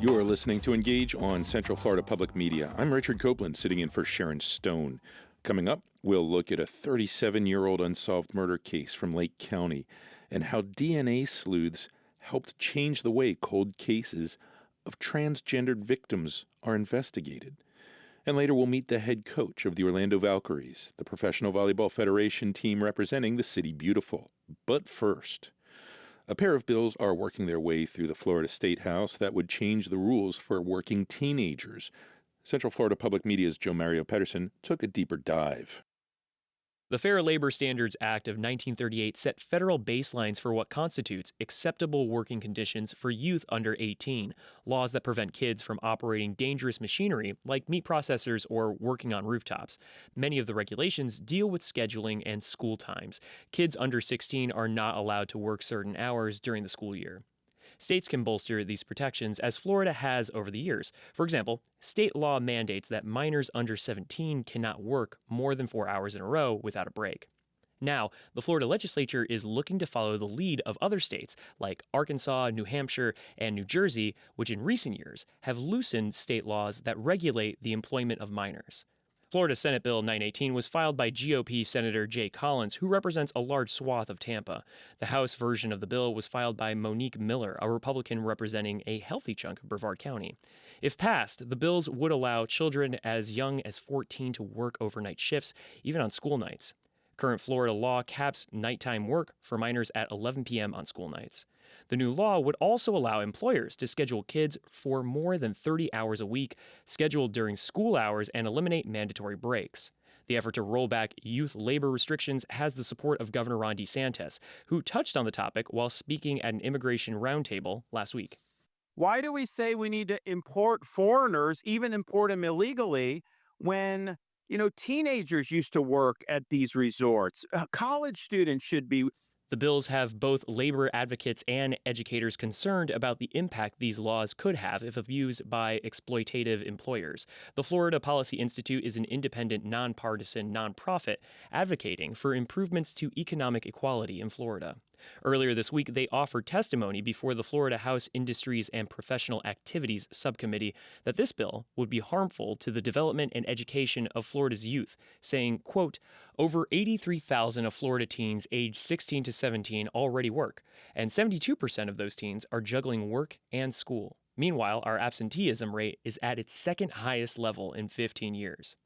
You are listening to Engage on Central Florida Public Media. I'm Richard Copeland, sitting in for Sharon Stone. Coming up, we'll look at a 37-year-old unsolved murder case from Lake County and how DNA sleuths helped change the way cold cases of transgendered victims are investigated. And later we'll meet the head coach of the Orlando Valkyries, the Professional Volleyball Federation team representing the City Beautiful. But first, a pair of bills are working their way through the Florida State House that would change the rules for working teenagers. Central Florida Public Media's Joe Mario Pedersen took a deeper dive. The Fair Labor Standards Act of 1938 set federal baselines for what constitutes acceptable working conditions for youth under 18, laws that prevent kids from operating dangerous machinery like meat processors or working on rooftops. Many of the regulations deal with scheduling and school times. Kids under 16 are not allowed to work certain hours during the school year. States can bolster these protections, as Florida has over the years. For example, state law mandates that minors under 17 cannot work more than 4 hours in a row without a break. Now, the Florida Legislature is looking to follow the lead of other states like Arkansas, New Hampshire, and New Jersey, which in recent years have loosened state laws that regulate the employment of minors. Florida Senate Bill 918 was filed by GOP Senator Jay Collins, who represents a large swath of Tampa. The House version of the bill was filed by Monique Miller, a Republican representing a healthy chunk of Brevard County. If passed, the bills would allow children as young as 14 to work overnight shifts, even on school nights. Current Florida law caps nighttime work for minors at 11 p.m. on school nights. The new law would also allow employers to schedule kids for more than 30 hours a week, scheduled during school hours, and eliminate mandatory breaks. The effort to roll back youth labor restrictions has the support of Governor Ron DeSantis, who touched on the topic while speaking at an immigration roundtable last week. Why do we say we need to import foreigners, even import them illegally, when teenagers used to work at these resorts? College students should be. The bills have both labor advocates and educators concerned about the impact these laws could have if abused by exploitative employers. The Florida Policy Institute is an independent, nonpartisan nonprofit advocating for improvements to economic equality in Florida. Earlier this week, they offered testimony before the Florida House Industries and Professional Activities Subcommittee that this bill would be harmful to the development and education of Florida's youth, saying, quote, over 83,000 of Florida teens aged 16 to 17 already work, and 72% of those teens are juggling work and school. Meanwhile, our absenteeism rate is at its second highest level in 15 years.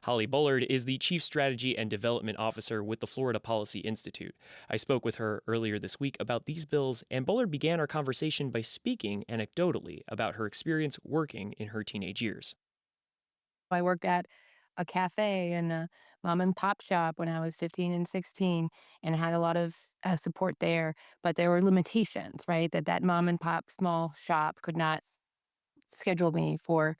Holly Bullard is the Chief Strategy and Development Officer with the Florida Policy Institute. I spoke with her earlier this week about these bills, and Bullard began our conversation by speaking anecdotally about her experience working in her teenage years. I worked at a cafe and a mom and pop shop when I was 15 and 16 and had a lot of support there, but there were limitations, right? That mom and pop small shop could not schedule me for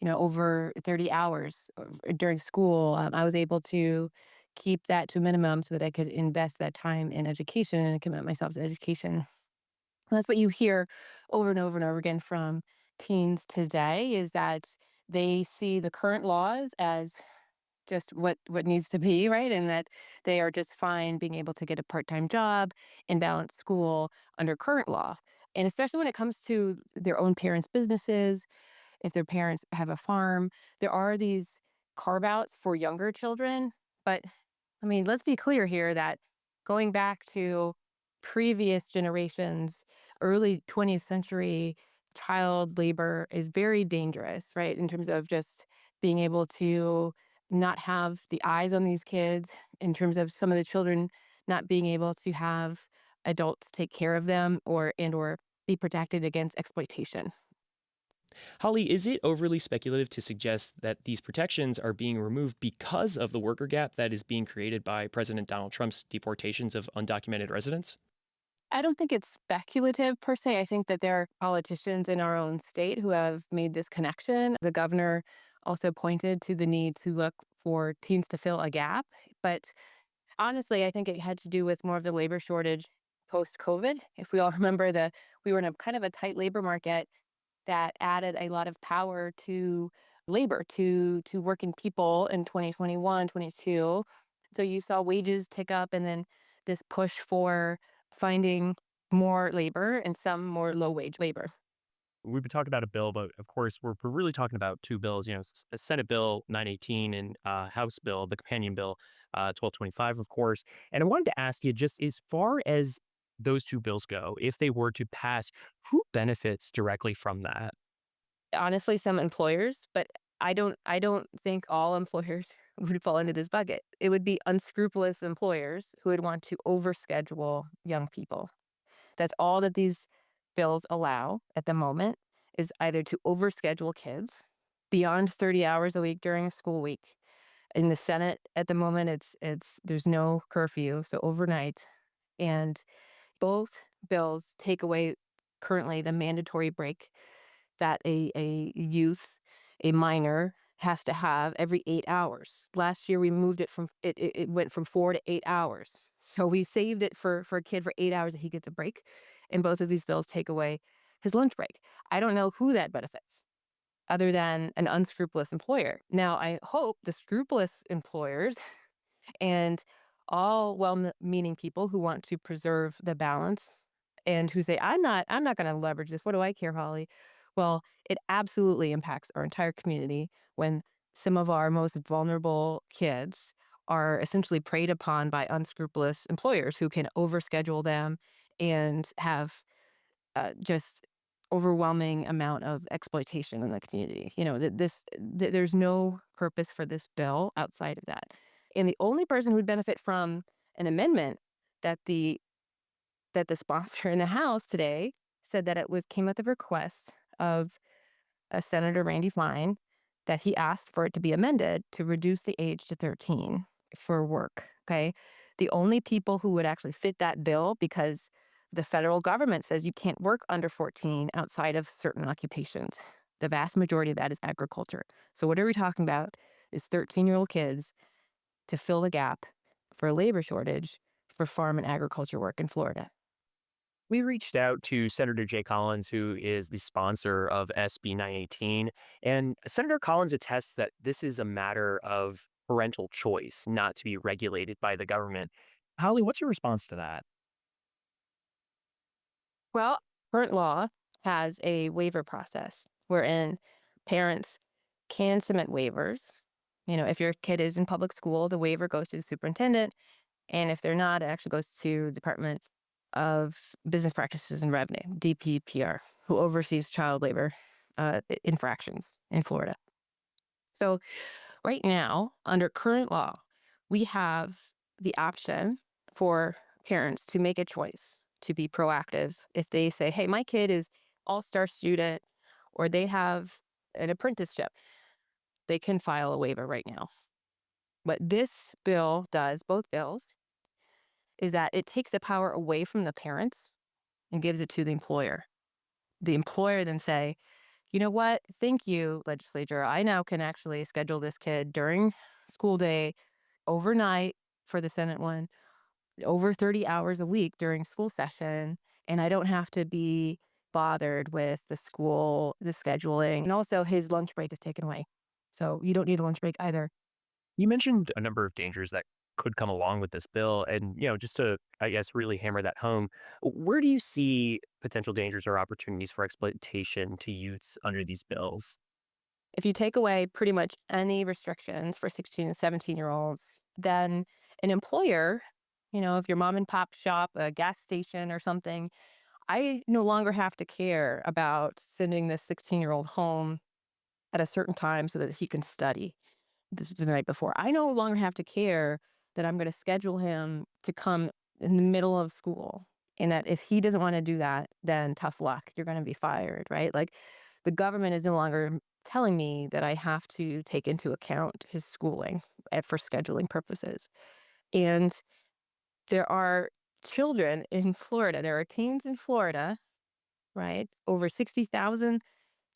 over 30 hours during school. I was able to keep that to a minimum so that I could invest that time in education and commit myself to education. And that's what you hear over and over and over again from teens today, is that they see the current laws as just what needs to be, right? And that they are just fine being able to get a part-time job and balance school under current law. And especially when it comes to their own parents' businesses, if their parents have a farm, there are these carve-outs for younger children. But I mean, let's be clear here that going back to previous generations, early 20th century child labor is very dangerous, right? In terms of just being able to not have the eyes on these kids, in terms of some of the children not being able to have adults take care of them or be protected against exploitation. Holly, is it overly speculative to suggest that these protections are being removed because of the worker gap that is being created by President Donald Trump's deportations of undocumented residents? I don't think it's speculative per se. I think that there are politicians in our own state who have made this connection. The governor also pointed to the need to look for teens to fill a gap. But honestly, I think it had to do with more of the labor shortage post-COVID. If we all remember we were in a kind of a tight labor market that added a lot of power to labor, to working people in 2021, 22. So you saw wages tick up and then this push for finding more labor and some more low-wage labor. we've been talking about a bill, but of course, we're really talking about two bills. Senate Bill 918 and House Bill, the companion bill 1225, of course. And I wanted to ask you, just as far as those two bills go, if they were to pass, who benefits directly from that? Honestly, some employers, but I don't think all employers would fall into this bucket. It would be unscrupulous employers who would want to overschedule young people. That's all that these bills allow at the moment is either to overschedule kids beyond 30 hours a week during a school week. In the Senate at the moment, it's there's no curfew, so overnight. And both bills take away currently the mandatory break that a youth, a minor, has to have every 8 hours. Last year, we moved it from it went from 4 to 8 hours. So we saved it for a kid for 8 hours that he gets a break. And both of these bills take away his lunch break. I don't know who that benefits other than an unscrupulous employer. Now, I hope the scrupulous employers and all well-meaning people who want to preserve the balance and who say, I'm not going to leverage this. What do I care, Holly? Well, it absolutely impacts our entire community when some of our most vulnerable kids are essentially preyed upon by unscrupulous employers who can overschedule them and have just overwhelming amount of exploitation in the community. There's no purpose for this bill outside of that. And the only person who would benefit from an amendment that the sponsor in the House today said that it was came at the request of Senator Randy Fine that he asked for it to be amended to reduce the age to 13 for work. Okay. The only people who would actually fit that bill, because the federal government says you can't work under 14 outside of certain occupations. The vast majority of that is agriculture. So, what are we talking about? Is 13-year-old kids to fill the gap for a labor shortage for farm and agriculture work in Florida. We reached out to Senator Jay Collins, who is the sponsor of SB 918. And Senator Collins attests that this is a matter of parental choice, not to be regulated by the government. Holly, what's your response to that? Well, current law has a waiver process wherein parents can submit waivers. If your kid is in public school, the waiver goes to the superintendent. And if they're not, it actually goes to Department of Business Practices and Revenue, DPPR, who oversees child labor infractions in Florida. So right now, under current law, we have the option for parents to make a choice to be proactive. If they say, hey, my kid is all-star student or they have an apprenticeship, they can file a waiver right now. What this bill does, both bills, is that it takes the power away from the parents and gives it to the employer. The employer then say, you know what? Thank you, legislature. I now can actually schedule this kid during school day, overnight for the Senate one, over 30 hours a week during school session. And I don't have to be bothered with the school, the scheduling. And also his lunch break is taken away. So you don't need a lunch break either. You mentioned a number of dangers that could come along with this bill. And, just to, I guess, really hammer that home, where do you see potential dangers or opportunities for exploitation to youths under these bills? If you take away pretty much any restrictions for 16 and 17-year-olds, then an employer, if your mom and pop shop, a gas station or something, I no longer have to care about sending this 16-year-old home at a certain time so that he can study the night before. I no longer have to care that I'm going to schedule him to come in the middle of school. And that if he doesn't want to do that, then tough luck. You're going to be fired, right? Like the government is no longer telling me that I have to take into account his schooling for scheduling purposes. And there are children in Florida, there are teens in Florida, right? Over 60,000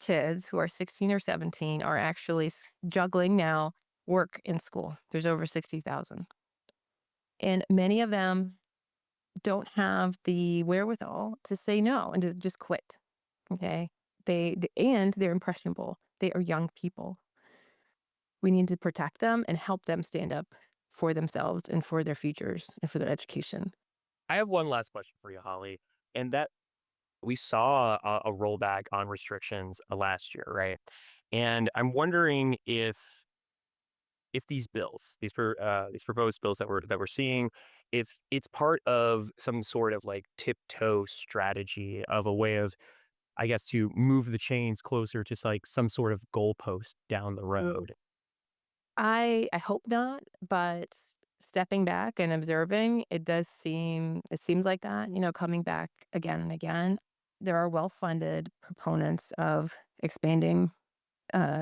kids who are 16 or 17 are actually juggling now work in school. There's over 60,000. And many of them don't have the wherewithal to say no and to just quit. Okay. And they're impressionable. They are young people. We need to protect them and help them stand up for themselves and for their futures and for their education. I have one last question for you, Holly. And that We saw a rollback on restrictions last year, right? And I'm wondering if these bills, these proposed bills that we're seeing, if it's part of some sort of like tiptoe strategy of a way of, I guess, to move the chains closer to like some sort of goalpost down the road. I hope not, but stepping back and observing, it seems like that, coming back again and again. There are well-funded proponents of expanding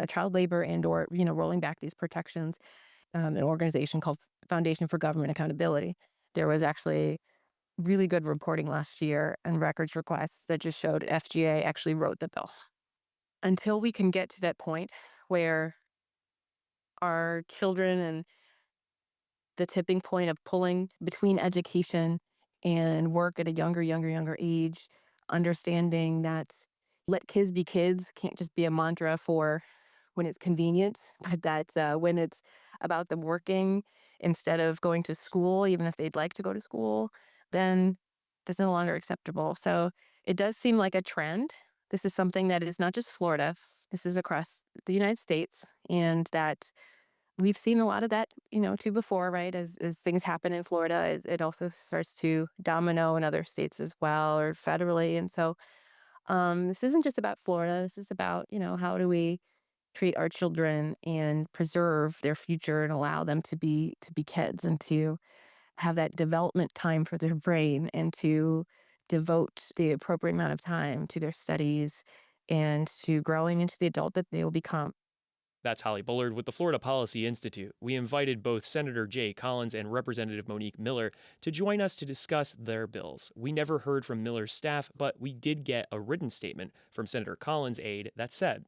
child labor and or, rolling back these protections. An organization called Foundation for Government Accountability. There was actually really good reporting last year and records requests that just showed FGA actually wrote the bill. Until we can get to that point where our children and the tipping point of pulling between education and work at a younger age, understanding that let kids be kids can't just be a mantra for when it's convenient, but that when it's about them working instead of going to school, even if they'd like to go to school, then that's no longer acceptable. So it does seem like a trend. This is something that is not just Florida. This is across the United States, and that we've seen a lot of that, too before, right? As things happen in Florida, it also starts to domino in other states as well, or federally. And so this isn't just about Florida. This is about, how do we treat our children and preserve their future and allow them to be kids and to have that development time for their brain and to devote the appropriate amount of time to their studies and to growing into the adult that they will become. That's Holly Bullard with the Florida Policy Institute. We invited both Senator Jay Collins and Representative Monique Miller to join us to discuss their bills. We never heard from Miller's staff, but we did get a written statement from Senator Collins' aide that said,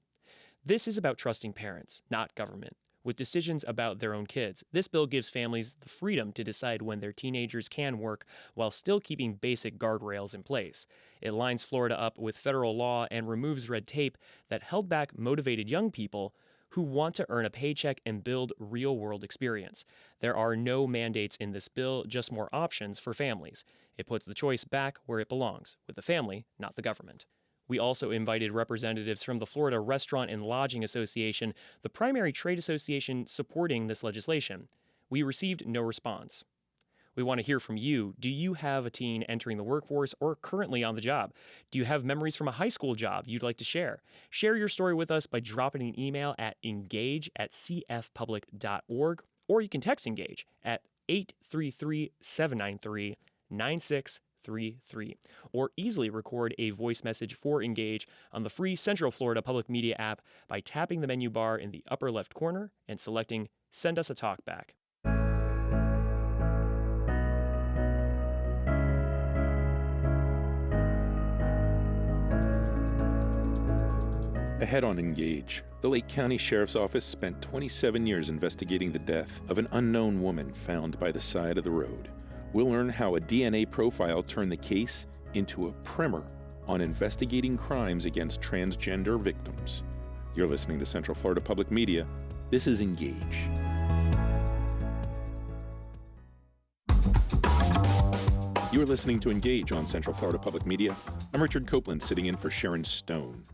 "This is about trusting parents, not government, with decisions about their own kids. This bill gives families the freedom to decide when their teenagers can work while still keeping basic guardrails in place. It lines Florida up with federal law and removes red tape that held back motivated young people who want to earn a paycheck and build real-world experience. There are no mandates in this bill, just more options for families. It puts the choice back where it belongs, with the family, not the government." We also invited representatives from the Florida Restaurant and Lodging Association, the primary trade association supporting this legislation. We received no response. We want to hear from you. Do you have a teen entering the workforce or currently on the job? Do you have memories from a high school job you'd like to share? Share your story with us by dropping an email at engage@cfpublic.org, or you can text Engage at 833-793-9633, or easily record a voice message for Engage on the free Central Florida Public Media app by tapping the menu bar in the upper left corner and selecting Send Us a Talkback. Ahead on Engage, the Lake County Sheriff's Office spent 27 years investigating the death of an unknown woman found by the side of the road. We'll learn how a DNA profile turned the case into a primer on investigating crimes against transgender victims. You're listening to Central Florida Public Media. This is Engage. You're listening to Engage on Central Florida Public Media. I'm Richard Copeland, sitting in for Sharon Stone.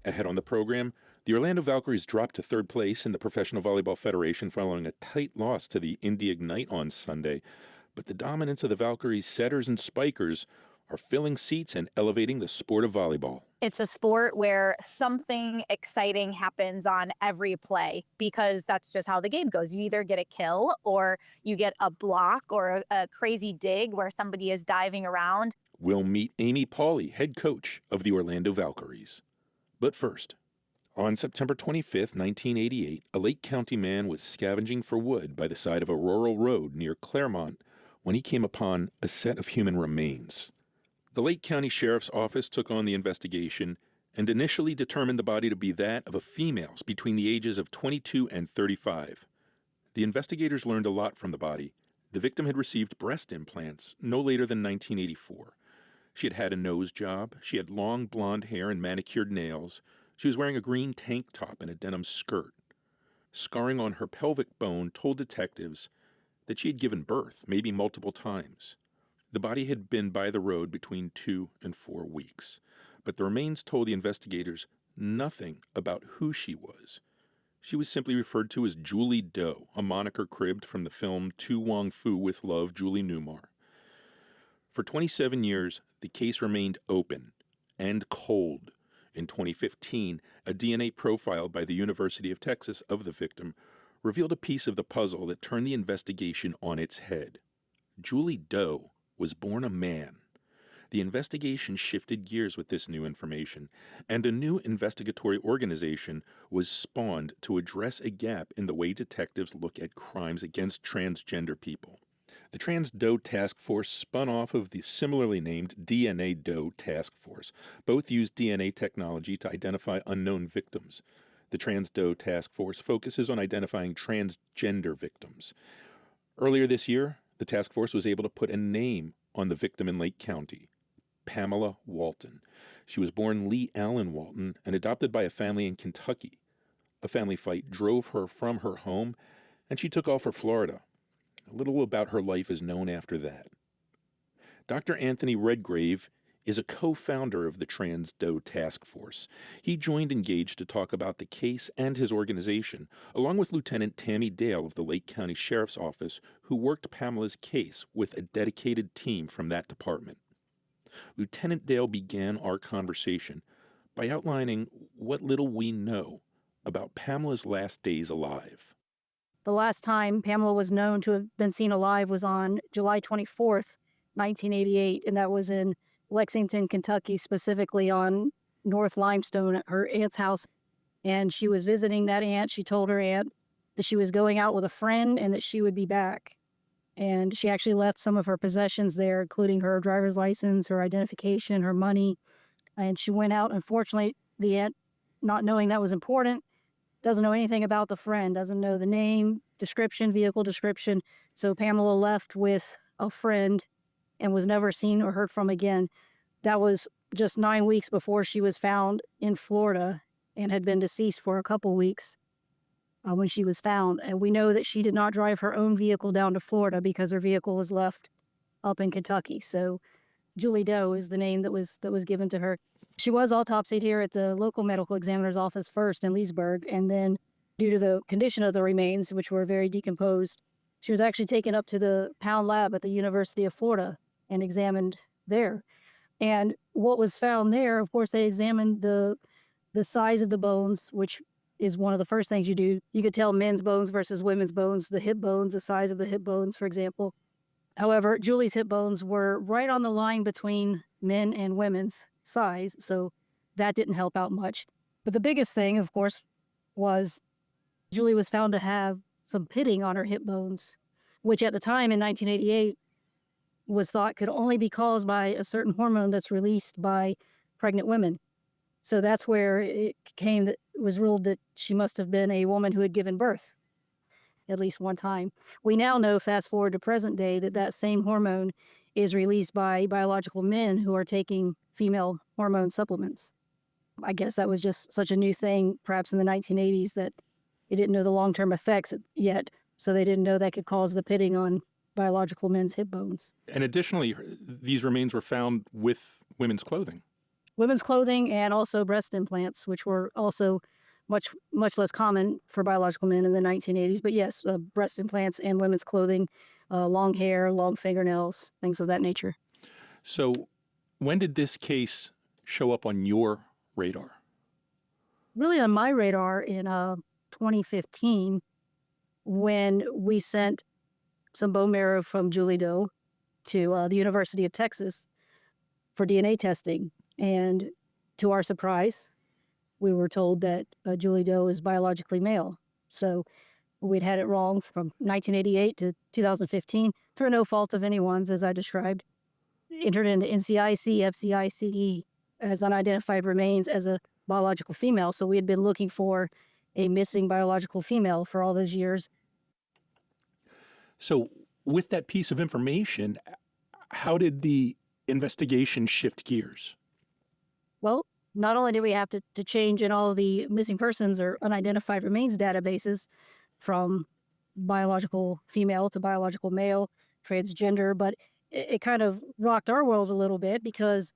Ahead on the program, the Orlando Valkyries dropped to third place in the Professional Volleyball Federation following a tight loss to the Indy Ignite on Sunday. But the dominance of the Valkyries' setters and spikers are filling seats and elevating the sport of volleyball. It's a sport where something exciting happens on every play because that's just how the game goes. You either get a kill or you get a block or a crazy dig where somebody is diving around. We'll meet Amy Pauly, head coach of the Orlando Valkyries. But first, on September 25, 1988, a Lake County man was scavenging for wood by the side of a rural road near Clermont when he came upon a set of human remains. The Lake County Sheriff's Office took on the investigation and initially determined the body to be that of a female between the ages of 22 and 35. The investigators learned a lot from the body. The victim had received breast implants no later than 1984. She had had a nose job, she had long blonde hair and manicured nails, she was wearing a green tank top and a denim skirt. Scarring on her pelvic bone told detectives that she had given birth, maybe multiple times. The body had been by the road between 2 and 4 weeks, but the remains told the investigators nothing about who she was. She was simply referred to as Julie Doe, a moniker cribbed from the film To Wong Fu with Love, Julie Newmar. For 27 years, the case remained open and cold. In 2015, a DNA profile by the University of Texas of the victim revealed a piece of the puzzle that turned the investigation on its head. Julie Doe was born a man. The investigation shifted gears with this new information, and a new investigatory organization was spawned to address a gap in the way detectives look at crimes against transgender people. The Trans Doe Task Force spun off of the similarly named DNA Doe Task Force. Both use DNA technology to identify unknown victims. The Trans Doe Task Force focuses on identifying transgender victims. Earlier this year, the task force was able to put a name on the victim in Lake County, Pamela Walton. She was born Lee Allen Walton and adopted by a family in Kentucky. A family fight drove her from her home, and she took off for Florida. A little about her life is known after that. Dr. Anthony Redgrave is a co-founder of the Trans Doe Task Force. He joined Engage to talk about the case and his organization, along with Lieutenant Tammy Dale of the Lake County Sheriff's Office, who worked Pamela's case with a dedicated team from that department. Lieutenant Dale began our conversation by outlining what little we know about Pamela's last days alive. The last time Pamela was known to have been seen alive was on July 24th, 1988, and that was in Lexington, Kentucky, specifically on North Limestone at her aunt's house. And she was visiting that aunt. She told her aunt that she was going out with a friend and that she would be back. And she actually left some of her possessions there, including her driver's license, her identification, her money. And she went out. Unfortunately, the aunt, not knowing that was important, doesn't know anything about the friend, doesn't know the name, description, vehicle description. So Pamela left with a friend and was never seen or heard from again. That was just 9 weeks before she was found in Florida and had been deceased for a couple weeks when she was found. And we know that she did not drive her own vehicle down to Florida because her vehicle was left up in Kentucky. So Julie Doe is the name that was given to her. She was autopsied here at the local medical examiner's office first in Leesburg, and then due to the condition of the remains, which were very decomposed, she was actually taken up to the Pound Lab at the University of Florida and examined there. And what was found there, of course, they examined the size of the bones, which is one of the first things you do. You could tell men's bones versus women's bones, the hip bones, the size of the hip bones, for example. However, Julie's hip bones were right on the line between men and women's size, so that didn't help out much. But the biggest thing, of course, was Julie was found to have some pitting on her hip bones, which at the time in 1988 was thought could only be caused by a certain hormone that's released by pregnant women. So that's where it came that it was ruled that she must have been a woman who had given birth at least one time. We now know, fast forward to present day, that that same hormone is released by biological men who are taking female hormone supplements. I guess that was just such a new thing, perhaps in the 1980s, that they didn't know the long-term effects yet. So they didn't know that could cause the pitting on biological men's hip bones. And additionally, these remains were found with women's clothing. Women's clothing and also breast implants, which were also much less common for biological men in the 1980s. But yes, breast implants and women's clothing, long hair, long fingernails, things of that nature. So when did this case show up on your radar? Really on my radar in 2015, when we sent some bone marrow from Julie Doe to the University of Texas for DNA testing. And to our surprise, we were told that Julie Doe is biologically male. So we'd had it wrong from 1988 to 2015 through no fault of anyone's, as I described. Entered into NCIC, FCICE as unidentified remains as a biological female. So we had been looking for a missing biological female for all those years. So with that piece of information, how did the investigation shift gears? Well, not only did we have to change in all the missing persons or unidentified remains databases from biological female to biological male, transgender, but it kind of rocked our world a little bit because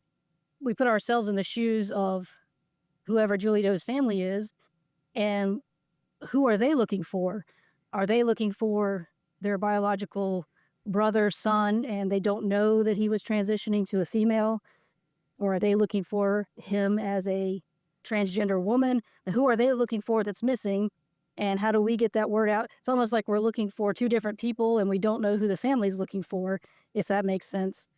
we put ourselves in the shoes of whoever Julie Doe's family is, and who are they looking for? Are they looking for their biological brother, son, and they don't know that he was transitioning to a female? Or are they looking for him as a transgender woman? Who are they looking for that's missing? And how do we get that word out? It's almost like we're looking for two different people and we don't know who the family's looking for, if that makes sense.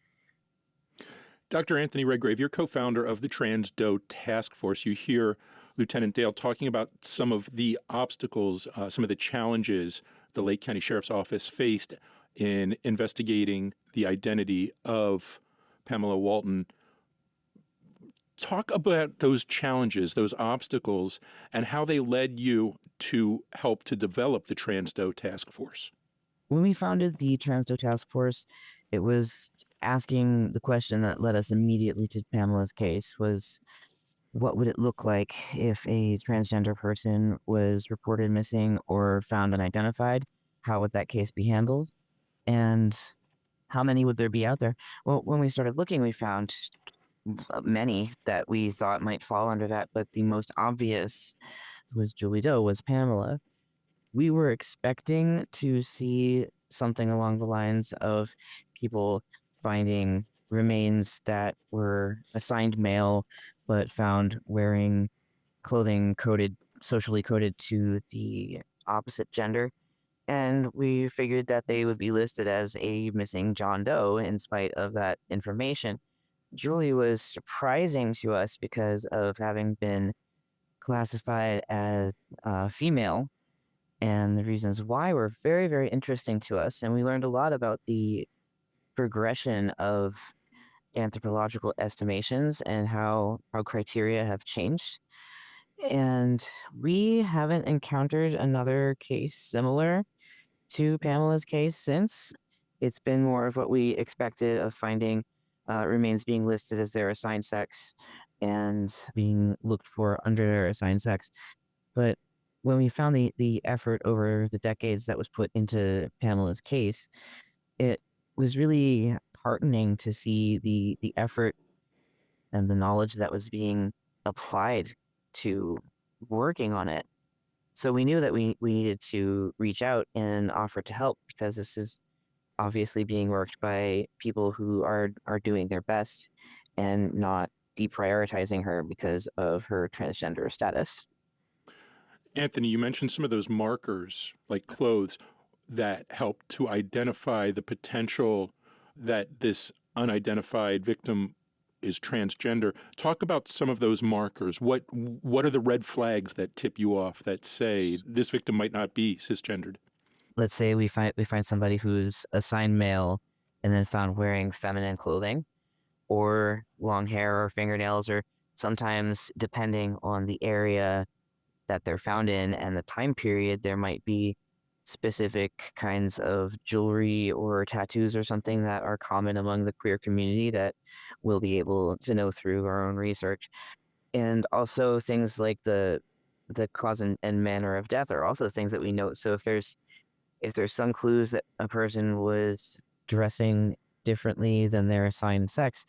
Dr. Anthony Redgrave, you're co-founder of the Trans Doe Task Force. You hear Lieutenant Dale talking about some of the obstacles, some of the challenges the Lake County Sheriff's Office faced in investigating the identity of Pamela Walton. Talk about those challenges, those obstacles, and how they led you to help to develop the Trans Doe Task Force. When we founded the Trans Doe Task Force, it was asking the question that led us immediately to Pamela's case was, what would it look like if a transgender person was reported missing or found unidentified? How would that case be handled? And how many would there be out there? Well, when we started looking, we found many that we thought might fall under that, but the most obvious was Julie Doe, was Pamela. We were expecting to see something along the lines of people finding remains that were assigned male but found wearing clothing socially coded to the opposite gender. And we figured that they would be listed as a missing John Doe in spite of that information. Julie was surprising to us because of having been classified as female, and the reasons why were very, very interesting to us. And we learned a lot about the progression of anthropological estimations and how criteria have changed. And we haven't encountered another case similar to Pamela's case since. It's been more of what we expected of finding remains being listed as their assigned sex and being looked for under their assigned sex. But when we found the effort over the decades that was put into Pamela's case, it was really heartening to see the effort and the knowledge that was being applied to working on it. So we knew that we needed to reach out and offer to help because this is obviously being worked by people who are doing their best and not deprioritizing her because of her transgender status. Anthony, you mentioned some of those markers, like clothes, that help to identify the potential that this unidentified victim is transgender. Talk about some of those markers. What are the red flags that tip you off that say this victim might not be cisgendered? Let's say we find somebody who's assigned male and then found wearing feminine clothing or long hair or fingernails, or sometimes depending on the area that they're found in and the time period, there might be specific kinds of jewelry or tattoos or something that are common among the queer community that we'll be able to know through our own research. And also things like the cause and manner of death are also things that we note. So if there's some clues that a person was dressing differently than their assigned sex,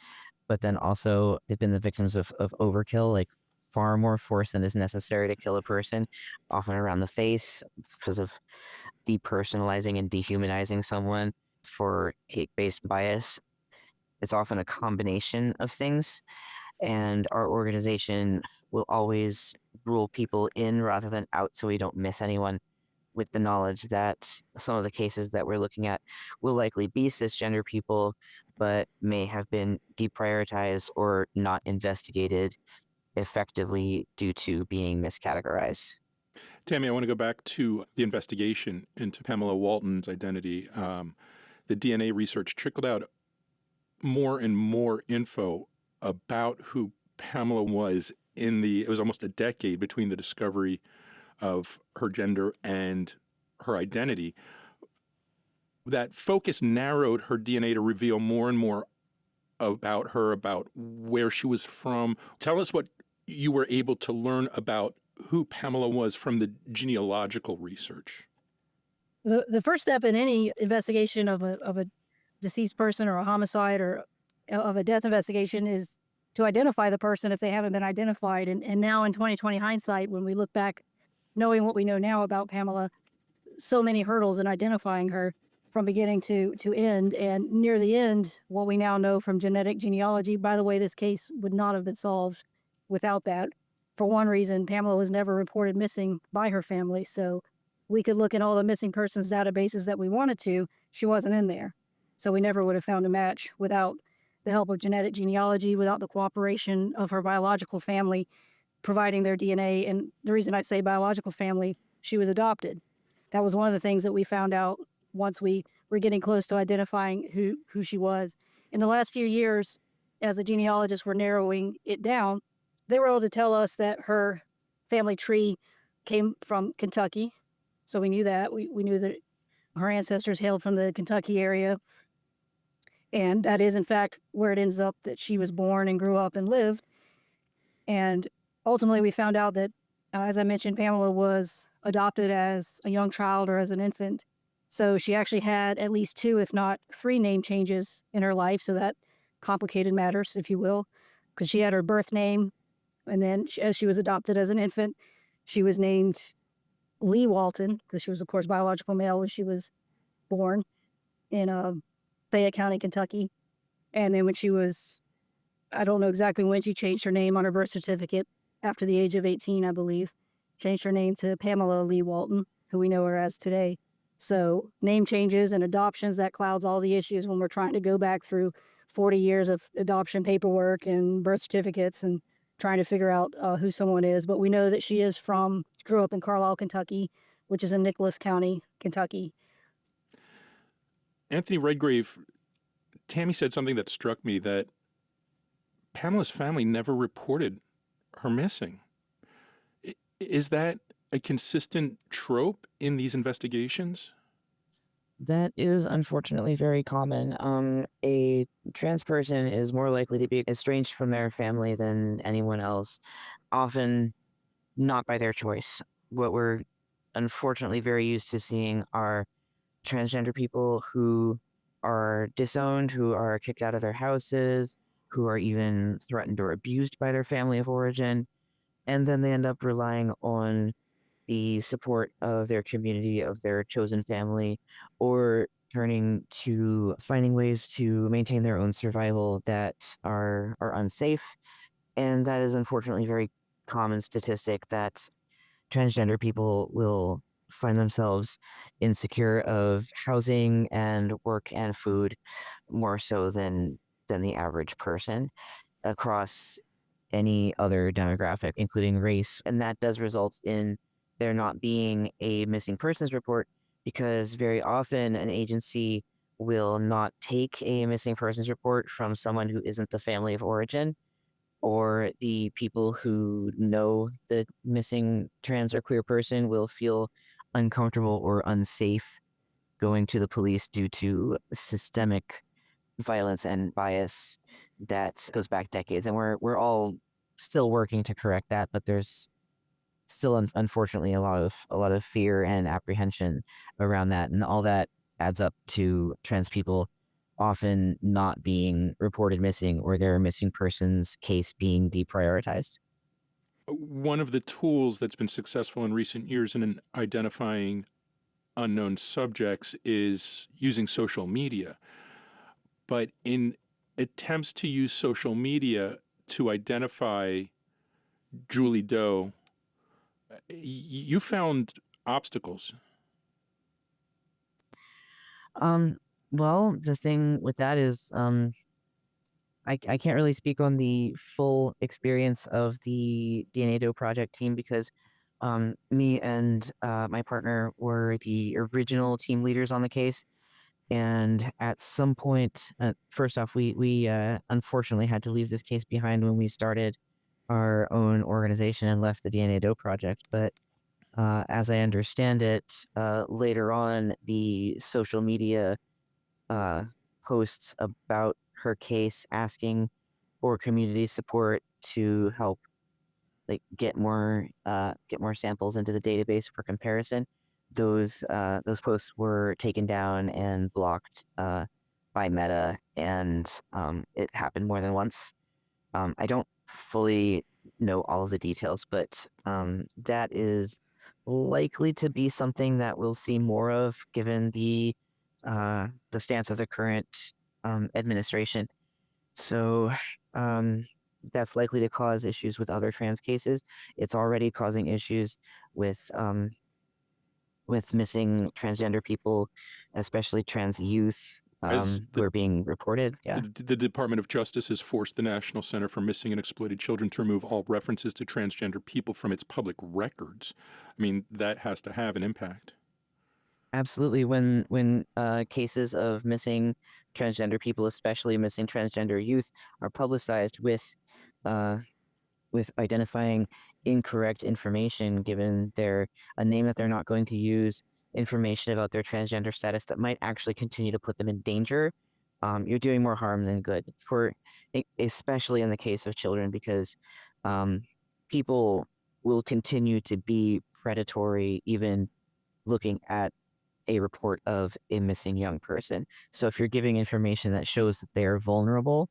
but then also they've been the victims of overkill, like far more force than is necessary to kill a person, often around the face because of depersonalizing and dehumanizing someone for hate-based bias. It's often a combination of things, and our organization will always rule people in rather than out so we don't miss anyone, with the knowledge that some of the cases that we're looking at will likely be cisgender people, but may have been deprioritized or not investigated effectively due to being miscategorized. Tammy, I want to go back to the investigation into Pamela Walton's identity. The DNA research trickled out more and more info about who Pamela was it was almost a decade between the discovery of her gender and her identity. That focus narrowed her DNA to reveal more and more about her, about where she was from. Tell us what you were able to learn about who Pamela was from the genealogical research. The first step in any investigation of a deceased person or a homicide or of a death investigation is to identify the person if they haven't been identified. And now in 2020 hindsight, when we look back, knowing what we know now about Pamela, so many hurdles in identifying her from beginning to end. And near the end, what we now know from genetic genealogy, by the way, this case would not have been solved without that. For one reason, Pamela was never reported missing by her family. So we could look at all the missing persons databases that we wanted to. She wasn't in there. So we never would have found a match without the help of genetic genealogy, without the cooperation of her biological family providing their DNA. And the reason I say biological family, she was adopted. That was one of the things that we found out once we were getting close to identifying who she was. In the last few years, as the genealogists were narrowing it down, they were able to tell us that her family tree came from Kentucky. So we knew that. We knew that her ancestors hailed from the Kentucky area. And that is, in fact, where it ends up that she was born and grew up and lived. And ultimately, we found out that, as I mentioned, Pamela was adopted as a young child or as an infant. So she actually had at least 2, if not 3 name changes in her life. So that complicated matters, if you will, because she had her birth name. And then as she was adopted as an infant, she was named Lee Walton because she was, of course, biological male when she was born in Fayette County, Kentucky. And then when she was, I don't know exactly when she changed her name on her birth certificate, after the age of 18, I believe, changed her name to Pamela Lee Walton, who we know her as today. So name changes and adoptions, that clouds all the issues when we're trying to go back through 40 years of adoption paperwork and birth certificates and trying to figure out who someone is. But we know that she grew up in Carlisle, Kentucky, which is in Nicholas County, Kentucky. Anthony Redgrave, Tammy said something that struck me, that Pamela's family never reported her missing. Is that a consistent trope in these investigations? That is unfortunately very common. A trans person is more likely to be estranged from their family than anyone else, often not by their choice. What we're unfortunately very used to seeing are transgender people who are disowned, who are kicked out of their houses, who are even threatened or abused by their family of origin. And then they end up relying on the support of their community, of their chosen family, or turning to finding ways to maintain their own survival that are unsafe. And that is unfortunately a very common statistic, that transgender people will find themselves insecure of housing and work and food more so than the average person across any other demographic, including race. And that does result in there not being a missing persons report, because very often an agency will not take a missing persons report from someone who isn't the family of origin, or the people who know the missing trans or queer person will feel uncomfortable or unsafe going to the police due to systemic violence and bias that goes back decades. And we're all still working to correct that, but there's still unfortunately a lot of fear and apprehension around that, and all that adds up to trans people often not being reported missing, or their missing persons case being deprioritized. One of the tools that's been successful in recent years in identifying unknown subjects is using social media. But in attempts to use social media to identify Julie Doe, you found obstacles. Well, the thing with that is, I can't really speak on the full experience of the DNA Doe Project team, because me and my partner were the original team leaders on the case. And at some point, first off, we unfortunately had to leave this case behind when we started our own organization and left the DNA Doe Project. But as I understand it, later on, the social media posts about her case asking for community support to help get more samples into the database for comparison. Those posts were taken down and blocked by Meta, and it happened more than once. I don't fully know all of the details, but that is likely to be something that we'll see more of given the stance of the current administration. So that's likely to cause issues with other trans cases. It's already causing issues with missing transgender people, especially trans youth As who are being reported. Yeah. the Department of Justice has forced the National Center for Missing and Exploited Children to remove all references to transgender people from its public records. I mean, that has to have an impact. Absolutely. When cases of missing transgender people, especially missing transgender youth, are publicized uh, with identifying incorrect information, given their a name that they're not going to use, information about their transgender status that might actually continue to put them in danger, you're doing more harm than good. Especially in the case of children, because um, people will continue to be predatory, even looking at a report of a missing young person. So if you're giving information that shows that they are vulnerable,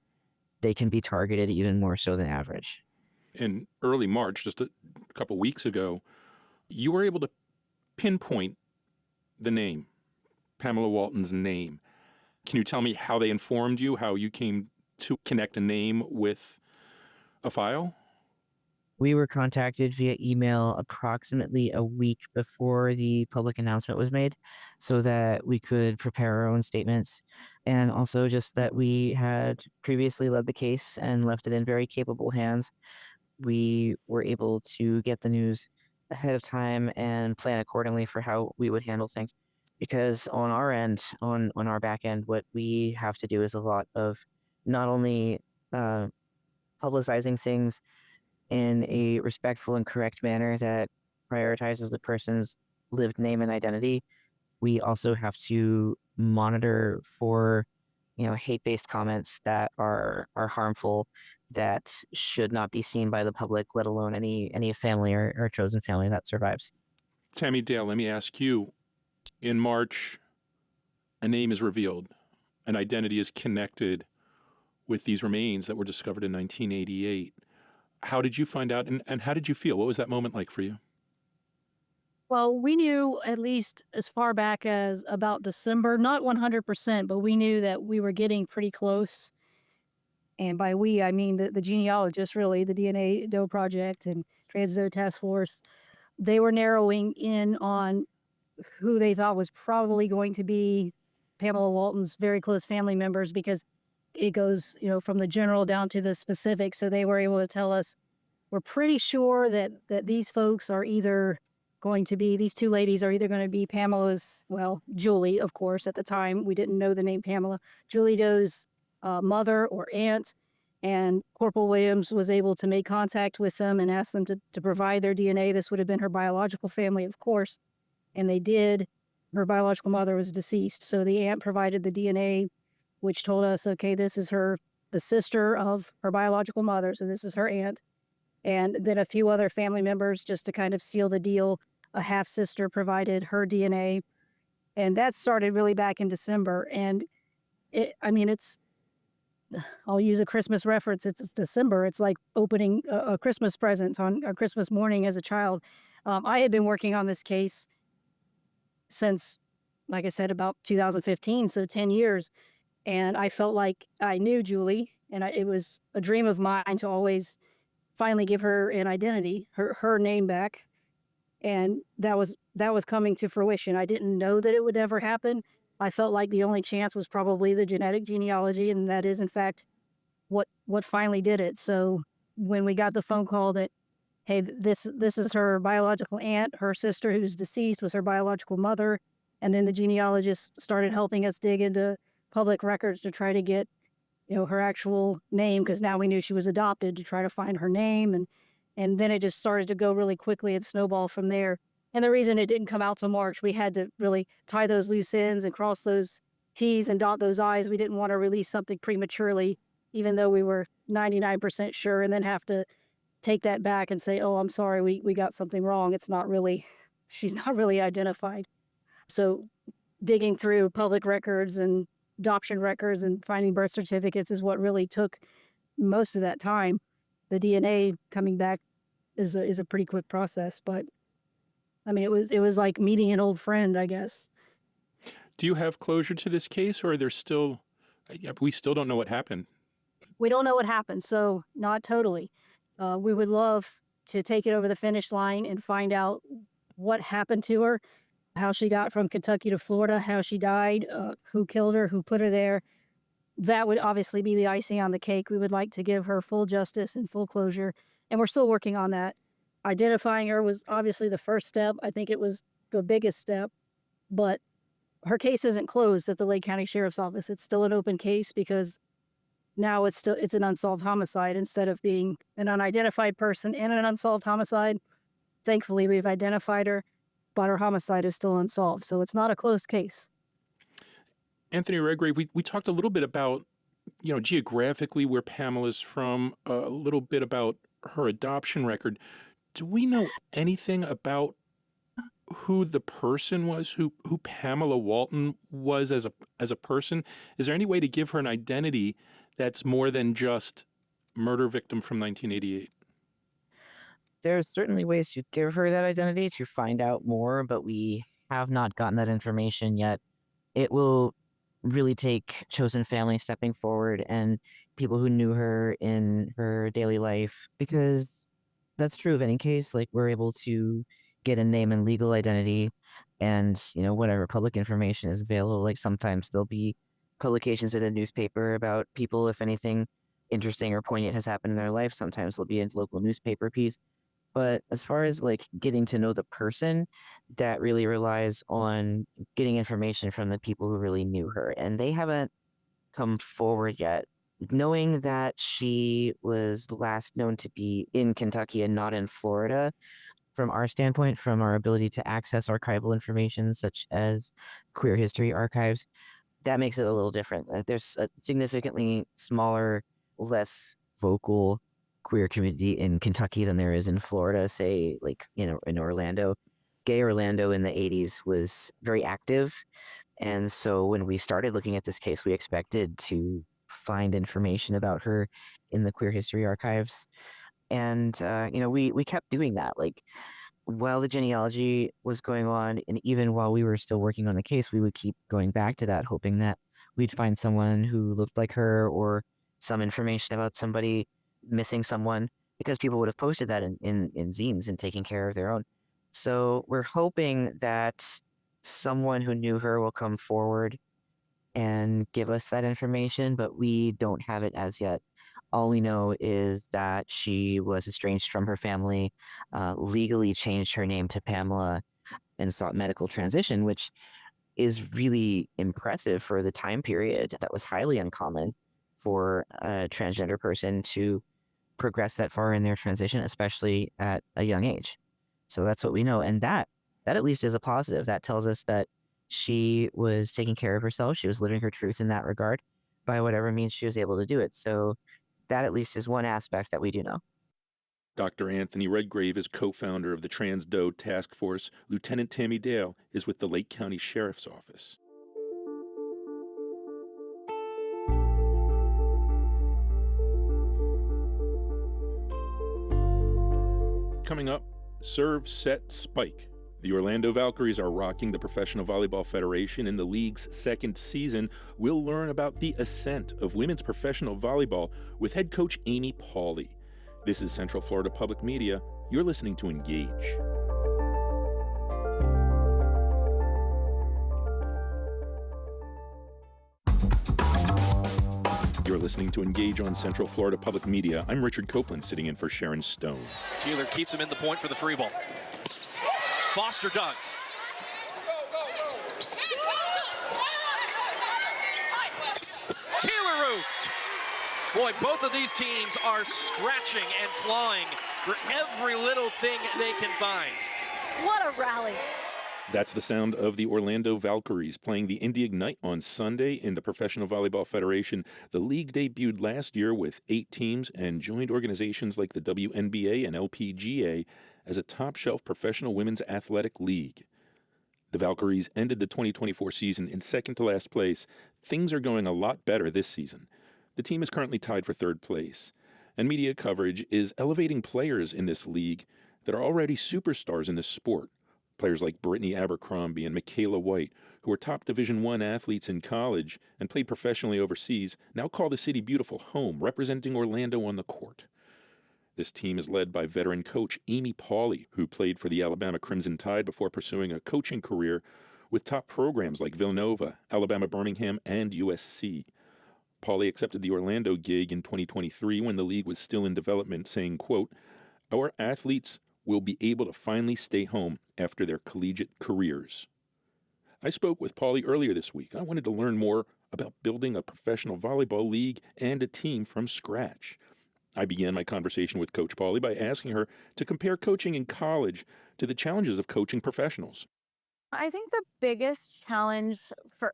they can be targeted even more so than average. In early March, just a couple weeks ago, you were able to pinpoint the name, Pamela Walton's name. Can you tell me how they informed you, how you came to connect a name with a file? We were contacted via email approximately a week before the public announcement was made so that we could prepare our own statements. And also just that we had previously led the case and left it in very capable hands. We were able to get the news ahead of time and plan accordingly for how we would handle things. Because on our end, on our back end, what we have to do is a lot of not only uh, publicizing things in a respectful and correct manner that prioritizes the person's lived name and identity. We also have to monitor for, hate-based comments that are harmful, that should not be seen by the public, let alone any family or chosen family that survives. Tammy Dale, let me ask you. In March, a name is revealed, an identity is connected with these remains that were discovered in 1988. How did you find out, and how did you feel? What was that moment like for you? Well, we knew at least as far back as about December, not 100%, but we knew that we were getting pretty close. And by we, I mean the genealogists, really, the DNA Doe Project and Trans Doe Task Force. They were narrowing in on who they thought was probably going to be Pamela Walton's very close family members, because it goes, from the general down to the specific. So they were able to tell us, we're pretty sure that these folks are either going to be, these two ladies are either going to be Pamela's, well, Julie, of course, at the time we didn't know the name Pamela, Julie Doe's mother or aunt. And Corporal Williams was able to make contact with them and ask them to provide their DNA. This would have been her biological family, of course. And they did. Her biological mother was deceased. So the aunt provided the DNA, which told us, okay, this is the sister of her biological mother. So this is her aunt. And then a few other family members, just to kind of seal the deal. A half sister provided her DNA. And that started really back in December. And I'll use a Christmas reference. It's December. It's like opening a Christmas present on a Christmas morning as a child. I had been working on this case since, like I said, about 2015, so 10 years. And I felt like I knew Julie, and it was a dream of mine to always finally give her an identity, her name back. And that was coming to fruition. I didn't know that it would ever happen. I felt like the only chance was probably the genetic genealogy, and that is in fact what finally did it. So when we got the phone call that, hey, this is her biological aunt, her sister who's deceased was her biological mother, and then the genealogist started helping us dig into public records to try to get, her actual name, because now we knew she was adopted, to try to find her name. And then it just started to go really quickly and snowball from there. And the reason it didn't come out till March, we had to really tie those loose ends and cross those T's and dot those I's. We didn't want to release something prematurely, even though we were 99% sure, and then have to take that back and say, oh, I'm sorry, we got something wrong. It's not really, she's not really identified. So digging through public records and adoption records and finding birth certificates is what really took most of that time. The DNA coming back is a pretty quick process, but I mean, it was like meeting an old friend, I guess. Do you have closure to this case, or are there still? We still don't know what happened. We don't know what happened, so not totally. We would love to take it over the finish line and find out what happened to her, how she got from Kentucky to Florida, how she died, who killed her, who put her there. That would obviously be the icing on the cake. We would like to give her full justice and full closure, and we're still working on that. Identifying her was obviously the first step. I think it was the biggest step, but her case isn't closed at the Lake County Sheriff's Office. It's still an open case because now it's an unsolved homicide instead of being an unidentified person and an unsolved homicide. Thankfully, we've identified her, but her homicide is still unsolved, so it's not a closed case. Anthony Redgrave, we talked a little bit about, geographically where Pamela's from, a little bit about her adoption record. Do we know anything about who the person was, who Pamela Walton was as a person? Is there any way to give her an identity that's more than just murder victim from 1988? There's certainly ways to give her that identity to find out more, but we have not gotten that information yet. It will really take chosen family stepping forward and people who knew her in her daily life, because that's true of any case. Like, we're able to get a name and legal identity, and whatever public information is available. Like, sometimes there'll be publications in a newspaper about people if anything interesting or poignant has happened in their life. Sometimes there'll be a local newspaper piece. But as far as like getting to know the person, that really relies on getting information from the people who really knew her, and they haven't come forward yet. Knowing that she was last known to be in Kentucky and not in Florida, from our standpoint, from our ability to access archival information such as queer history archives, that makes it a little different. There's a significantly smaller, less vocal queer community in Kentucky than there is in Florida, say, like, in Orlando. Gay Orlando in the 80s was very active. And so when we started looking at this case, we expected to find information about her in the queer history archives. And, we kept doing that. Like, while the genealogy was going on, and even while we were still working on the case, we would keep going back to that, hoping that we'd find someone who looked like her or some information about somebody missing someone, because people would have posted that in zines and taking care of their own. So we're hoping that someone who knew her will come forward and give us that information, but we don't have it as yet. All we know is that she was estranged from her family, legally changed her name to Pamela, and sought medical transition, which is really impressive for the time period. That was highly uncommon for a transgender person to progress that far in their transition, especially at a young age. So that's what we know. And that at least is a positive. That tells us that she was taking care of herself. She was living her truth in that regard by whatever means she was able to do it. So that at least is one aspect that we do know. Dr. Anthony Redgrave is co-founder of the Trans Doe Task Force. Lieutenant Tammy Dale is with the Lake County Sheriff's Office. Coming up, Serve, Set, Spike. The Orlando Valkyries are rocking the Professional Volleyball Federation in the league's second season. We'll learn about the ascent of women's professional volleyball with head coach Amy Pauly. This is Central Florida Public Media. You're listening to Engage. You're listening to Engage on Central Florida Public Media. I'm Richard Copeland, sitting in for Sharon Stone. Taylor keeps him in the point for the free ball. Foster dug. Taylor roofed. Boy, both of these teams are scratching and clawing for every little thing they can find. What a rally. That's the sound of the Orlando Valkyries playing the Indy Ignite on Sunday in the Professional Volleyball Federation. The league debuted last year with 8 teams and joined organizations like the WNBA and LPGA as a top-shelf professional women's athletic league. The Valkyries ended the 2024 season in second to last place. Things are going a lot better this season. The team is currently tied for third place, and media coverage is elevating players in this league that are already superstars in this sport. Players like Brittany Abercrombie and Michaela White, who are top Division I athletes in college and played professionally overseas, now call the city beautiful home, representing Orlando on the court. This team is led by veteran coach Amy Pauly, who played for the Alabama Crimson Tide before pursuing a coaching career with top programs like Villanova, Alabama Birmingham, and USC. Pauly accepted the Orlando gig in 2023 when the league was still in development, saying, quote, "Our athletes will be able to finally stay home after their collegiate careers." I spoke with Pauly earlier this week. I wanted to learn more about building a professional volleyball league and a team from scratch. I began my conversation with Coach Pauly by asking her to compare coaching in college to the challenges of coaching professionals. I think the biggest challenge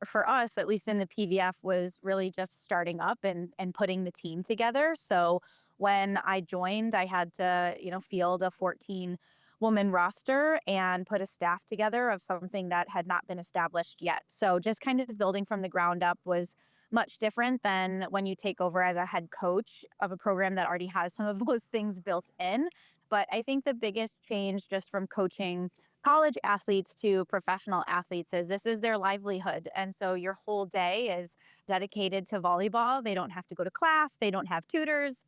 for us, at least in the PVF, was really just starting up and putting the team together. So when I joined, I had to, field a 14 woman roster and put a staff together of something that had not been established yet. So just kind of building from the ground up was much different than when you take over as a head coach of a program that already has some of those things built in. But I think the biggest change just from coaching college athletes to professional athletes is this is their livelihood. And so your whole day is dedicated to volleyball. They don't have to go to class. They don't have tutors.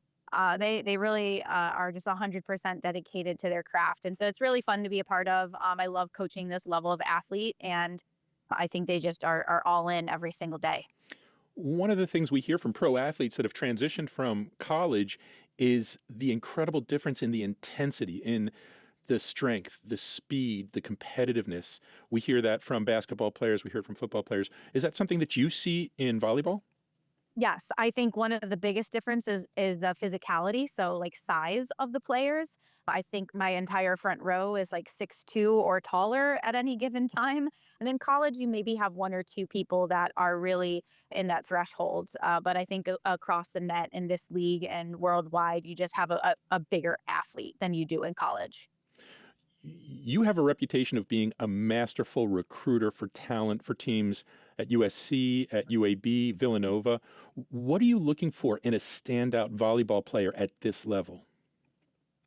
They really are just 100% dedicated to their craft. And so it's really fun to be a part of. I love coaching this level of athlete, and I think they just are all in every single day. One of the things we hear from pro athletes that have transitioned from college is the incredible difference in the intensity, in the strength, the speed, the competitiveness. We hear that from basketball players. We hear it from football players. Is that something that you see in volleyball? Yes, I think one of the biggest differences is the physicality, so like size of the players. I think my entire front row is like 6'2" or taller at any given time. And in college, you maybe have one or two people that are really in that threshold. But I think across the net in this league and worldwide, you just have a bigger athlete than you do in college. You have a reputation of being a masterful recruiter for talent for teams at USC, at UAB, Villanova. What are you looking for in a standout volleyball player at this level?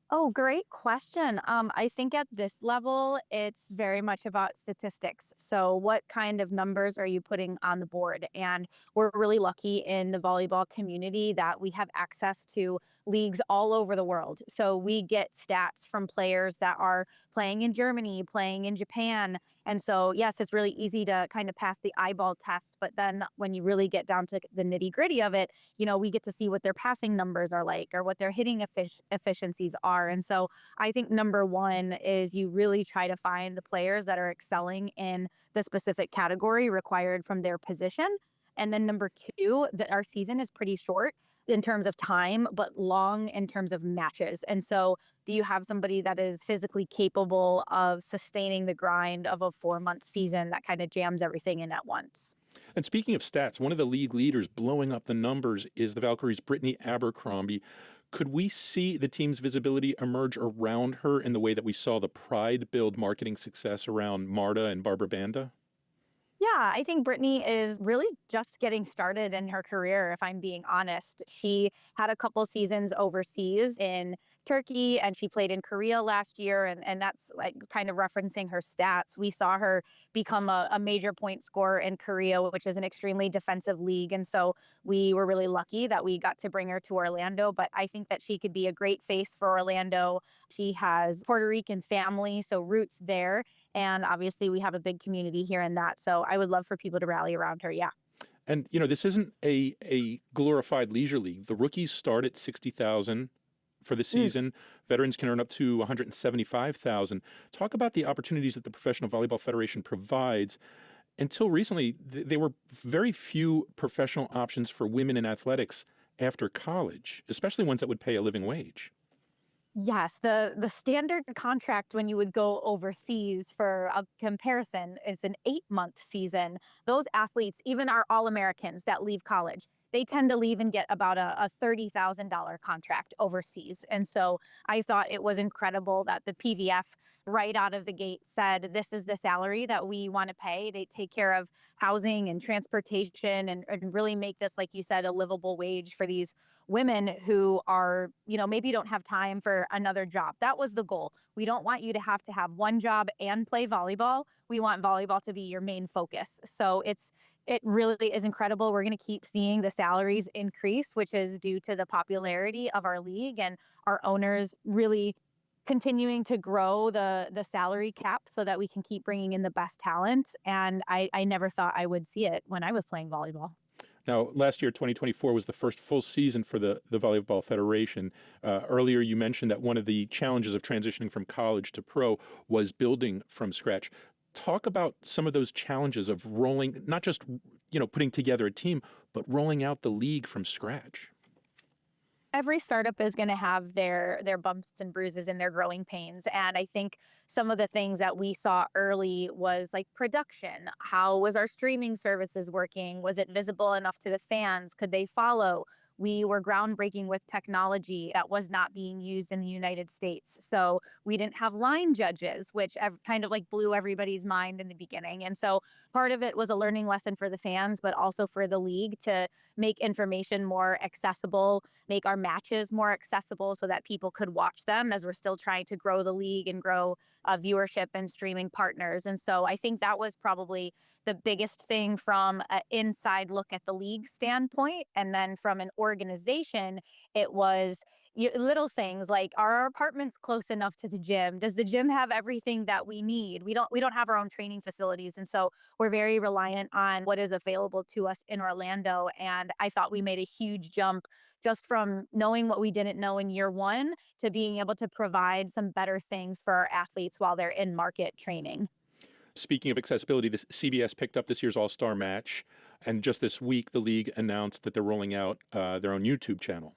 Oh, great question. I think at this level, it's very much about statistics. So, what kind of numbers are you putting on the board? And we're really lucky in the volleyball community that we have access to leagues all over the world. So, we get stats from players that are playing in Germany, playing in Japan. And so, yes, it's really easy to kind of pass the eyeball test. But then when you really get down to the nitty gritty of it, we get to see what their passing numbers are like or what their hitting efficiencies are. And so I think number one is you really try to find the players that are excelling in the specific category required from their position. And then number two, that our season is pretty short in terms of time, but long in terms of matches. And so do you have somebody that is physically capable of sustaining the grind of a 4-month season that kind of jams everything in at once? And speaking of stats, one of the league leaders blowing up the numbers is the Valkyries' Brittany Abercrombie. Could we see the team's visibility emerge around her in the way that we saw the Pride build marketing success around Marta and Barbara Banda? Yeah, I think Brittany is really just getting started in her career, if I'm being honest. She had a couple seasons overseas in Turkey and she played in Korea last year. And that's like kind of referencing her stats. We saw her become a major point scorer in Korea, which is an extremely defensive league. And so we were really lucky that we got to bring her to Orlando. But I think that she could be a great face for Orlando. She has Puerto Rican family, so roots there. And obviously, we have a big community here in that. So I would love for people to rally around her. Yeah. And, this isn't a glorified leisure league. The rookies start at 60,000 for the season. Veterans can earn up to 175,000. Talk about the opportunities that the Professional Volleyball Federation provides. Until recently, there were very few professional options for women in athletics after college, especially ones that would pay a living wage. Yes, the standard contract when you would go overseas for a comparison is an 8-month season. Those athletes, even our All-Americans that leave college, they tend to leave and get about a $30,000 contract overseas. And so I thought it was incredible that the PVF right out of the gate said, this is the salary that we want to pay. They take care of housing and transportation and really make this, like you said, a livable wage for these women who are, maybe don't have time for another job. That was the goal. We don't want you to have one job and play volleyball. We want volleyball to be your main focus. So it really is incredible. We're going to keep seeing the salaries increase, which is due to the popularity of our league and our owners really continuing to grow the salary cap so that we can keep bringing in the best talent. And I never thought I would see it when I was playing volleyball. Now, last year, 2024, was the first full season for the Volleyball Federation. Earlier, you mentioned that one of the challenges of transitioning from college to pro was building from scratch. Talk about some of those challenges of rolling, not just, putting together a team, but rolling out the league from scratch. Every startup is going to have their bumps and bruises and their growing pains. And I think some of the things that we saw early was like production. How was our streaming services working? Was it visible enough to the fans? Could they follow? We were groundbreaking with technology that was not being used in the United States. So we didn't have line judges, which kind of like blew everybody's mind in the beginning. And so part of it was a learning lesson for the fans, but also for the league to make information more accessible, make our matches more accessible so that people could watch them as we're still trying to grow the league and grow viewership and streaming partners. And so I think that was probably the biggest thing from an inside look at the league standpoint. And then from an organization, it was little things like, are our apartments close enough to the gym? Does the gym have everything that we need? We don't have our own training facilities. And so we're very reliant on what is available to us in Orlando. And I thought we made a huge jump just from knowing what we didn't know in year one to being able to provide some better things for our athletes while they're in market training. Speaking of accessibility, this CBS picked up this year's All-Star match, and just this week, the league announced that they're rolling out their own YouTube channel.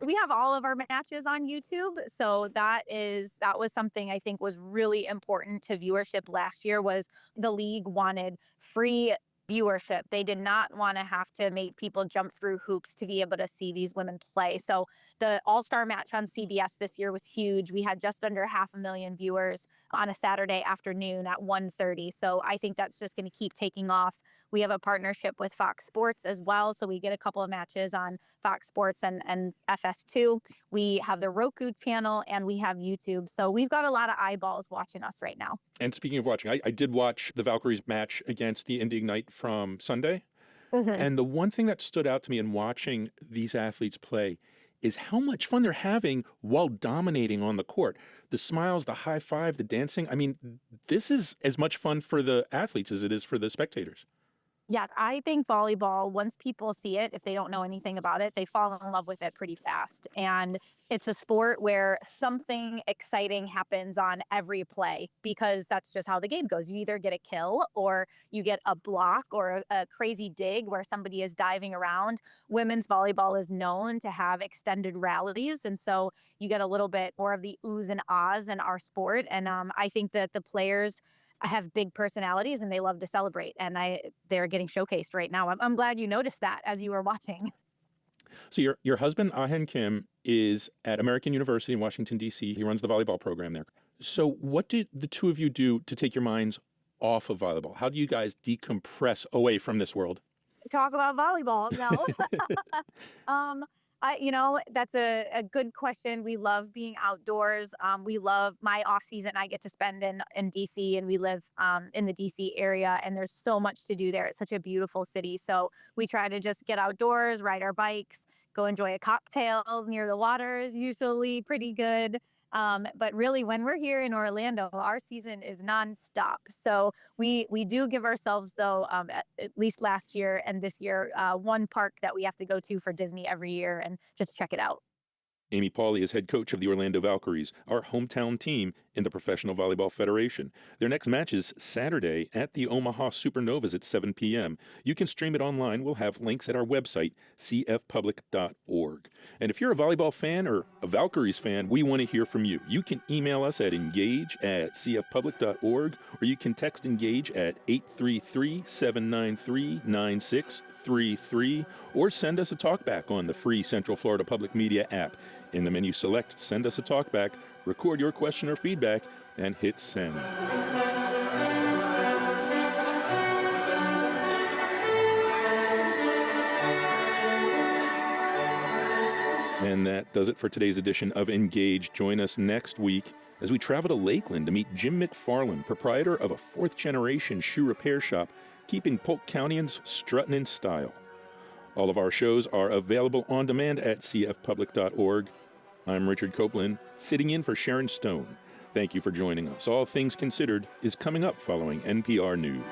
We have all of our matches on YouTube, so that was something I think was really important to viewership last year. Was the league wanted free viewership. They did not want to have to make people jump through hoops to be able to see these women play. So the All-Star match on CBS this year was huge. We had just under 500,000 viewers on a Saturday afternoon at 1:30. So I think that's just going to keep taking off. We have a partnership with Fox Sports as well, so we get a couple of matches on Fox Sports and FS2. We have the Roku channel and we have YouTube. So we've got a lot of eyeballs watching us right now. And speaking of watching, I did watch the Valkyries match against the Indy Ignite from Sunday. Mm-hmm. And the one thing that stood out to me in watching these athletes play is how much fun they're having while dominating on the court. The smiles, the high five, the dancing. I mean, this is as much fun for the athletes as it is for the spectators. Yeah, I think volleyball, once people see it, if they don't know anything about it, they fall in love with it pretty fast. And it's a sport where something exciting happens on every play because that's just how the game goes. You either get a kill or you get a block or a crazy dig where somebody is diving around. Women's volleyball is known to have extended rallies. And so you get a little bit more of the oohs and ahs in our sport. And I think that the players have big personalities and they love to celebrate, and they're getting showcased right now. I'm glad you noticed that as you were watching. So your husband, Ahen Kim, is at American University in Washington, D.C. He runs the volleyball program there. So what do the two of you do to take your minds off of volleyball? How do you guys decompress away from this world? Talk about volleyball. No. That's a good question. We love being outdoors. We love my off season. I get to spend in DC, and we live in the DC area, and there's so much to do there. It's such a beautiful city. So we try to just get outdoors, ride our bikes, go enjoy a cocktail near the water is usually pretty good. But really, when we're here in Orlando, our season is nonstop. So we do give ourselves, though, at least last year and this year, one park that we have to go to for Disney every year and just check it out. Amy Pauly is head coach of the Orlando Valkyries, our hometown team in the Professional Volleyball Federation. Their next match is Saturday at the Omaha Supernovas at 7 p.m. You can stream it online. We'll have links at our website, cfpublic.org. And if you're a volleyball fan or a Valkyries fan, we want to hear from you. You can email us at engage@cfpublic.org, or you can text engage at 833-793-9633, or send us a talkback on the free Central Florida Public Media app. In the menu, select Send Us a Talkback, record your question or feedback, and hit send. And that does it for today's edition of Engage. Join us next week as we travel to Lakeland to meet Jim McFarland, proprietor of a fourth-generation shoe repair shop, keeping Polk Countyans strutting in style. All of our shows are available on demand at cfpublic.org. I'm Richard Copeland, sitting in for Sharon Stone. Thank you for joining us. All Things Considered is coming up following NPR News.